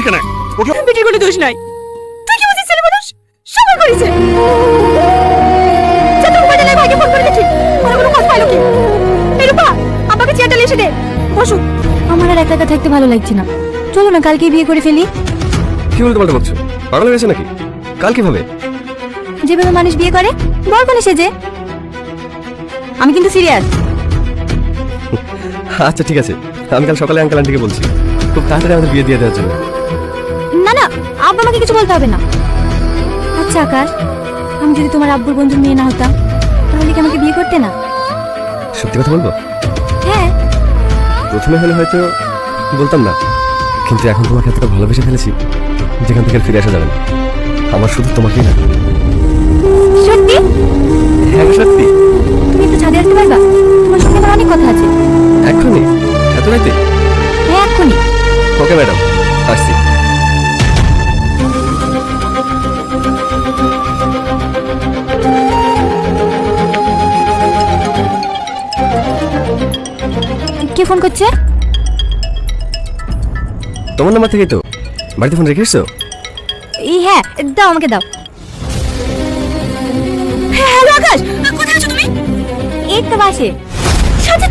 মারছি কেন? ওকে বেটির কোনো দোষ নাই। তুই কি বুঝিস ছেলে মানুষ? সবাই করেছে। যত মোবাইলে লাই ভাইকে ফোন করে দেখি। ওরা কোনো খোঁজ পাইলো কি? এই রূপা, আমাকে চেয়ারটা এসে দে। বসো। আমার আর একা একা থাকতে ভালো লাগছে না, চলো না কালকে বিয়ে করে ফেলি। কি বলতে পাল্টা বলছো? পাগল হয়েছে নাকি? কাল কিভাবে? যেভাবে মানুষ বিয়ে করে বর কোনে সেজে। আমি কিন্তু সিরিয়াস। আচ্ছা ঠিক আছে, আমি কাল সকালে আঙ্কেল আন্টিকে বলছি খুব তাড়াতাড়ি আমাদের বিয়ে দিয়ে দেওয়ার জন্য। না না, আব্বা আমাকে কিছু বলতে হবে না। আচ্ছা আকাশ, আমি যদি তোমার আব্বুর বন্ধুর মেয়ে না হতাম তাহলে কি আমাকে বিয়ে করতে না? সত্যি কথা বলবো? হ্যাঁ। প্রথমে হলে হয়তো বলতাম না, কিন্তু এখন তোমাকে এতটা ভালোবেসে ফেলেছি যেখান থেকে আর ফিরে আসা যাবে না। আমার শুধু তোমাকেই না। সত্যি? হ্যাঁ সত্যি। তুমি একটু ছাদে আসতে পারবা? তোমার সঙ্গে আমার অনেক কথা আছে। এক্ষুনি? এত রাইতে? হ্যাঁ এক্ষুনি। ওকে ম্যাডাম, আসছি। কে ফোন করছে? তোমার নাম্বার থেকেই তো। বাড়িতে ফোন রেখে এসছো? হ্যাঁ দাও, আমাকে দাও। হ্যালো আকাশ, কোথায় আছো তুমি? এই তো বাসে। সাথে